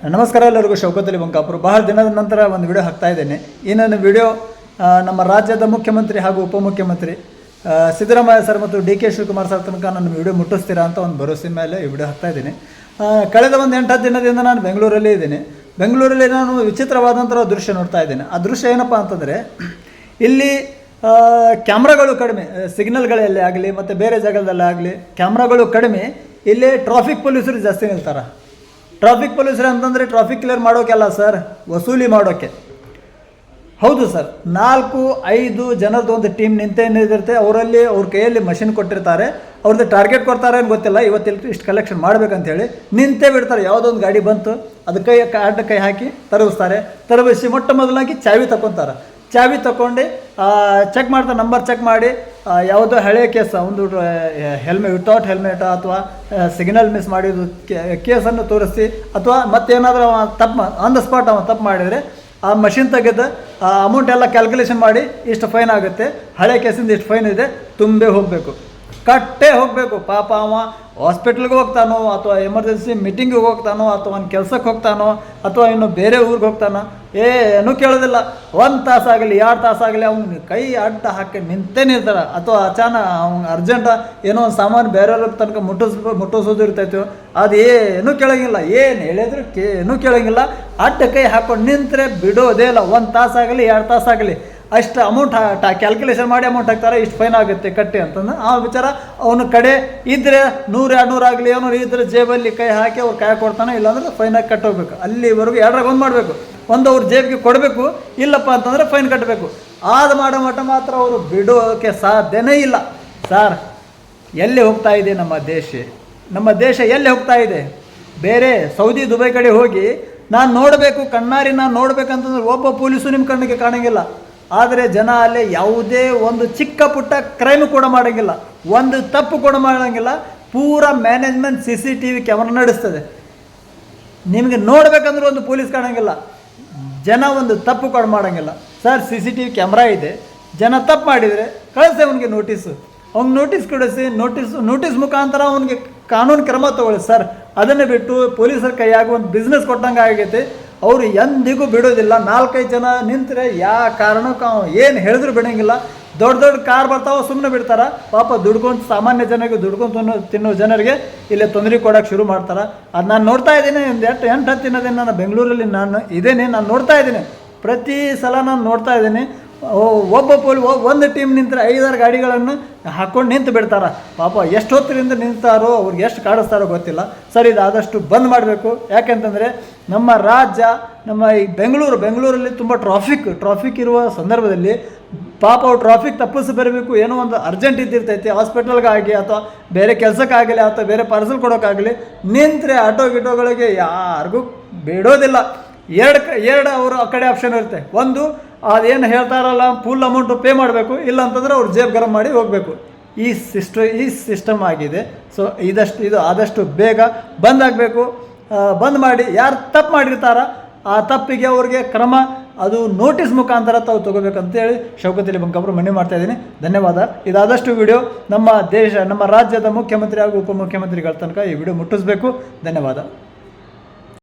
ನಮಸ್ಕಾರ ಎಲ್ಲರಿಗೂ. ಶೌಕತ್ ಅಲಿ ಬಂಕಾಪುರ. ಬಹಳ ದಿನದ ನಂತರ ಒಂದು ವಿಡಿಯೋ ಹಾಕ್ತಾ ಇದ್ದೇನೆ. ಈ ನನ್ನ ವಿಡಿಯೋ ನಮ್ಮ ರಾಜ್ಯದ ಮುಖ್ಯಮಂತ್ರಿ ಹಾಗೂ ಉಪಮುಖ್ಯಮಂತ್ರಿ ಸಿದ್ದರಾಮಯ್ಯ ಸರ್ ಮತ್ತು ಡಿ ಕೆ ಶಿವಕುಮಾರ್ ಸರ್ ತನಕ ನನ್ನ ವಿಡಿಯೋ ಮುಟ್ಟಿಸ್ತೀರಾ ಅಂತ ಒಂದು ಭರವಸೆ ಮೇಲೆ ಈ ವಿಡಿಯೋ ಹಾಕ್ತಾ ಇದ್ದೀನಿ. ಕಳೆದ ಒಂದು 8-10 ದಿನದಿಂದ ನಾನು ಬೆಂಗಳೂರಲ್ಲಿ ಇದ್ದೀನಿ. ಬೆಂಗಳೂರಲ್ಲಿ ನಾನು ವಿಚಿತ್ರವಾದಂಥ ದೃಶ್ಯ ನೋಡ್ತಾ ಇದ್ದೇನೆ. ಆ ದೃಶ್ಯ ಏನಪ್ಪ ಅಂತಂದರೆ, ಇಲ್ಲಿ ಕ್ಯಾಮ್ರಾಗಳು ಕಡಿಮೆ, ಸಿಗ್ನಲ್ಗಳಲ್ಲಿ ಆಗಲಿ ಮತ್ತು ಬೇರೆ ಜಾಗದಲ್ಲೇ ಆಗಲಿ ಕ್ಯಾಮ್ರಾಗಳು ಕಡಿಮೆ. ಇಲ್ಲಿ ಟ್ರಾಫಿಕ್ ಪೊಲೀಸರು ಜಾಸ್ತಿ ನಿಲ್ತಾರೆ. ಟ್ರಾಫಿಕ್ ಪೊಲೀಸರು ಅಂತಂದರೆ ಟ್ರಾಫಿಕ್ ಕ್ಲಿಯರ್ ಮಾಡೋಕ್ಕೆಲ್ಲ ಸರ್, ವಸೂಲಿ ಮಾಡೋಕ್ಕೆ. ಹೌದು ಸರ್, 4-5 ಜನರದ್ದು ಒಂದು ಟೀಮ್ ನಿಂತಿರುತ್ತೆ. ಅವರಲ್ಲಿ ಅವ್ರ ಕೈಯಲ್ಲಿ ಮಷಿನ್ ಕೊಟ್ಟಿರ್ತಾರೆ. ಅವ್ರದ್ದು ಟಾರ್ಗೆಟ್ ಕೊಡ್ತಾರೆ ಅಂತ ಗೊತ್ತಿಲ್ಲ, ಇವತ್ತು ಇಷ್ಟು ಕಲೆಕ್ಷನ್ ಮಾಡಬೇಕಂತೇಳಿ ನಿಂತೇ ಬಿಡ್ತಾರೆ. ಯಾವುದೊಂದು ಗಾಡಿ ಬಂತು ಅದು ಕೈ ಹಾಕಿ ತರಬಿಸಿ ಮೊಟ್ಟ ಮೊದಲಾಗಿ ಚಾವಿ ತಗೊತಾರೆ. ಚಾವಿ ತಗೊಂಡು ಚೆಕ್ ಮಾಡ್ತಾರೆ, ನಂಬರ್ ಚೆಕ್ ಮಾಡಿ ಯಾವುದೋ ಹಳೆಯ ಕೇಸ್, ಒಂದು ವಿತೌಟ್ ಹೆಲ್ಮೆಟ್ ಅಥವಾ ಸಿಗ್ನಲ್ ಮಿಸ್ ಮಾಡಿದ್ದು ಕೇಸನ್ನು ತೋರಿಸಿ, ಅಥವಾ ಮತ್ತೇನಾದರೂ ತಪ್ಪು ಆನ್ ದ ಸ್ಪಾಟ್ ತಪ್ಪು ಮಾಡಿದರೆ ಆ ಮಷಿನ್ ತೆಗೆದು ಆ ಅಮೌಂಟ್ ಎಲ್ಲ ಕ್ಯಾಲ್ಕುಲೇಷನ್ ಮಾಡಿ ಇಷ್ಟು ಫೈನ್ ಆಗುತ್ತೆ, ಹಳೆ ಕೇಸಿಂದ ಇಷ್ಟು ಫೈನ್ ಇದೆ, ತುಂಬೇ ಹೋಗಬೇಕು, ಕಟ್ಟೇ ಹೋಗಬೇಕು. ಪಾಪ ಅವ ಹಾಸ್ಪಿಟ್ಲಿಗೆ ಹೋಗ್ತಾನೋ ಅಥವಾ ಎಮರ್ಜೆನ್ಸಿ ಮೀಟಿಂಗಿಗೆ ಹೋಗ್ತಾನೋ ಅಥವಾ ಒಂದು ಕೆಲಸಕ್ಕೆ ಹೋಗ್ತಾನೋ ಅಥವಾ ಇನ್ನು ಬೇರೆ ಊರಿಗೆ ಹೋಗ್ತಾನೋ ಏನೂ ಕೇಳೋದಿಲ್ಲ. 1 ತಾಸಾಗಲಿ 2 ತಾಸಾಗಲಿ ಅವ್ನು ಕೈ ಅಡ್ಡ ಹಾಕಿ ನಿಂತೇ ನಿಲ್ತಾರೆ. ಅಥವಾ ಅಚಾನಕ್ ಅವ್ನು ಅರ್ಜೆಂಟ ಏನೋ ಒಂದು ಸಾಮಾನು ಬೇರೆಯವ್ರ ತನಕ ಮುಟ್ಟಿಸೋದು ಇರ್ತೈತೆ, ಅದು ಏನೂ ಕೇಳೋಂಗಿಲ್ಲ. ಏನು ಹೇಳಿದ್ರು ಏನೂ ಕೇಳೋಂಗಿಲ್ಲ. ಅಡ್ಡ ಕೈ ಹಾಕ್ಕೊಂಡು ನಿಂತರೆ ಬಿಡೋದೇ ಇಲ್ಲ. 1 ತಾಸಾಗಲಿ 2 ತಾಸಾಗಲಿ ಅಷ್ಟು ಅಮೌಂಟ್ ಕ್ಯಾಲ್ಕುಲೇಷನ್ ಮಾಡಿ ಅಮೌಂಟ್ ಹಾಕ್ತಾರೆ, ಇಷ್ಟು ಫೈನ್ ಆಗುತ್ತೆ ಕಟ್ಟಿ ಅಂತಂದು. ಆ ವಿಚಾರ ಅವನ ಕಡೆ ಇದ್ದರೆ 100-200 ಆಗಲಿ ಏನೋ ಇದ್ರೆ ಜೇಬಲ್ಲಿ ಕೈ ಹಾಕಿ ಅವ್ರು ಕೈ ಕೊಡ್ತಾನೆ, ಇಲ್ಲಾಂದ್ರೆ ಫೈನ್ ಹಾಕಿ ಕಟ್ಟೋಗ್ಬೇಕು. ಅಲ್ಲಿವರೆಗೂ 2ರಾಗ 1 ಮಾಡಬೇಕು. ಒಂದು ಅವ್ರ ಜೇಬಿಗೆ ಕೊಡಬೇಕು, ಇಲ್ಲಪ್ಪ ಅಂತಂದರೆ ಫೈನ್ ಕಟ್ಟಬೇಕು. ಆದ ಮಾಡೋ ಮಟ್ಟ ಮಾತ್ರ ಅವರು ಬಿಡೋಕ್ಕೆ ಸಾಧ್ಯನೇ ಇಲ್ಲ. ಸರ್, ಎಲ್ಲಿ ಹೋಗ್ತಾ ಇದೆ ನಮ್ಮ ದೇಶ ಎಲ್ಲಿ ಹೋಗ್ತಾ ಇದೆ? ಬೇರೆ ಸೌದಿ ದುಬೈ ಕಡೆ ಹೋಗಿ ನಾನು ನೋಡಬೇಕು, ಕಣ್ಣಾರಿ ನಾನು ನೋಡ್ಬೇಕಂತಂದ್ರೆ ಒಬ್ಬ ಪೊಲೀಸು ನಿಮ್ಮ ಕಣ್ಣಿಗೆ ಕಾಣೋಂಗಿಲ್ಲ. ಆದರೆ ಜನ ಅಲ್ಲಿ ಯಾವುದೇ ಒಂದು ಚಿಕ್ಕ ಪುಟ್ಟ ಕ್ರೈಮ್ ಕೂಡ ಮಾಡೋಂಗಿಲ್ಲ, ಒಂದು ತಪ್ಪು ಕೂಡ ಮಾಡೋಂಗಿಲ್ಲ. ಪೂರ ಮ್ಯಾನೇಜ್ಮೆಂಟ್ CCTV ಕ್ಯಾಮ್ರಾ ನಡೆಸ್ತದೆ. ನಿಮಗೆ ನೋಡಬೇಕಂದ್ರೆ ಒಂದು ಪೊಲೀಸ್ ಕಾಣೋಂಗಿಲ್ಲ, ಜನ ಒಂದು ತಪ್ಪು ಕೂಡ ಮಾಡೋಂಗಿಲ್ಲ. ಸರ್, CCTV ಕ್ಯಾಮ್ರಾ ಇದೆ, ಜನ ತಪ್ಪು ಮಾಡಿದರೆ ಕಳಿಸಿ ಅವನಿಗೆ ನೋಟಿಸು, ಅವ್ನಿಗೆ ನೋಟಿಸ್ ಕೊಡಿಸಿ, ನೋಟಿಸ್ ಮುಖಾಂತರ ಅವನಿಗೆ ಕಾನೂನು ಕ್ರಮ ತಗೊಳ್ಳಿ ಸರ್. ಅದನ್ನೇ ಬಿಟ್ಟು ಪೊಲೀಸರ ಕೈಯಾಗ ಒಂದು ಬಿಸ್ನೆಸ್ ಕೊಟ್ಟಂಗೆ ಆಗೈತೆ. ಅವರು ಎಂದಿಗೂ ಬಿಡೋದಿಲ್ಲ. 4-5 ಜನ ನಿಂತರೆ ಯಾವ ಕಾರಣಕ್ಕೂ ಏನು ಹೇಳಿದ್ರು ಬಿಡೋಂಗಿಲ್ಲ. ದೊಡ್ಡ ಕಾರ್ ಬರ್ತಾವೆ, ಸುಮ್ಮನೆ ಬಿಡ್ತಾರೆ. ಪಾಪ ದುಡ್ಕೊಂಡು ಸಾಮಾನ್ಯ ಜನರಿಗೆ ದುಡ್ಕೊಂಡು ತಿನ್ನೋ ಜನರಿಗೆ ಇಲ್ಲೇ ತೊಂದರೆ ಕೊಡೋಕ್ಕೆ ಶುರು ಮಾಡ್ತಾರೆ. ಅದು ನಾನು ನೋಡ್ತಾ ಇದ್ದೀನಿ. ಒಂದು 8-10 ದಿನದಿಂದ ನಾನು ಬೆಂಗಳೂರಲ್ಲಿ ನಾನು ನೋಡ್ತಾ ಇದ್ದೀನಿ. ಪ್ರತಿ ಸಲ ನಾನು ನೋಡ್ತಾ ಇದ್ದೀನಿ. ಒಬ್ಬ ಒಂದು ಟೀಮ್ ನಿಂತರೆ 5-6 ಗಾಡಿಗಳನ್ನು ಹಾಕ್ಕೊಂಡು ನಿಂತು ಬಿಡ್ತಾರೆ. ಪಾಪ ಎಷ್ಟು ಹೊತ್ತಿನಿಂದ ನಿಂತಾರೋ, ಅವ್ರಿಗೆ ಎಷ್ಟು ಕಾಡಿಸ್ತಾರೋ ಗೊತ್ತಿಲ್ಲ. ಸರ್, ಇದು ಆದಷ್ಟು ಬಂದ್ ಮಾಡಬೇಕು. ಯಾಕೆಂತಂದರೆ ನಮ್ಮ ರಾಜ್ಯ, ನಮ್ಮ ಈ ಬೆಂಗಳೂರಲ್ಲಿ ತುಂಬ ಟ್ರಾಫಿಕ್ ಇರುವ ಸಂದರ್ಭದಲ್ಲಿ ಪಾಪ ಅವ್ರು ಟ್ರಾಫಿಕ್ ತಪ್ಪಿಸಿ ಬರಬೇಕು. ಏನೋ ಒಂದು ಅರ್ಜೆಂಟ್ ಇದ್ದಿರ್ತೈತಿ, ಹಾಸ್ಪಿಟಲ್ಗಾಗಲಿ ಅಥವಾ ಬೇರೆ ಕೆಲಸಕ್ಕಾಗಲಿ ಅಥವಾ ಬೇರೆ ಪಾರ್ಸಲ್ ಕೊಡೋಕ್ಕಾಗಲಿ ನಿಂತರೆ ಆಟೋಗಳಿಗೆ ಯಾರಿಗೂ ಬಿಡೋದಿಲ್ಲ. ಎರಡು ಅವರು ಆ ಕಡೆ ಆಪ್ಷನ್ ಇರುತ್ತೆ. ಒಂದು, ಅದೇನು ಹೇಳ್ತಾರಲ್ಲ ಫುಲ್ ಅಮೌಂಟು ಪೇ ಮಾಡಬೇಕು, ಇಲ್ಲ ಅಂತಂದರೆ ಅವ್ರು ಜೇಬ್ ಗರಂ ಮಾಡಿ ಹೋಗಬೇಕು. ಈ ಸಿಸ್ಟಮ್ ಆಗಿದೆ. ಸೊ ಇದು ಆದಷ್ಟು ಬೇಗ ಬಂದ್ ಆಗಬೇಕು. ಬಂದ್ ಮಾಡಿ ಯಾರು ತಪ್ಪು ಮಾಡಿರ್ತಾರ ಆ ತಪ್ಪಿಗೆ ಅವ್ರಿಗೆ ಕ್ರಮ, ಅದು ನೋಟಿಸ್ ಮುಖಾಂತರ ತಾವು ತೊಗೋಬೇಕಂತೇಳಿ ಶೌಕತ್ ಅಲಿ ಬಂಕಾಪುರ ಮನವಿ ಮಾಡ್ತಾಯಿದ್ದೀನಿ. ಧನ್ಯವಾದ. ಇದಾದಷ್ಟು ವಿಡಿಯೋ ನಮ್ಮ ರಾಜ್ಯದ ಮುಖ್ಯಮಂತ್ರಿ ಹಾಗೂ ಉಪಮುಖ್ಯಮಂತ್ರಿಗಳ ತನಕ ಈ ವಿಡಿಯೋ ಮುಟ್ಟಿಸ್ಬೇಕು. ಧನ್ಯವಾದ.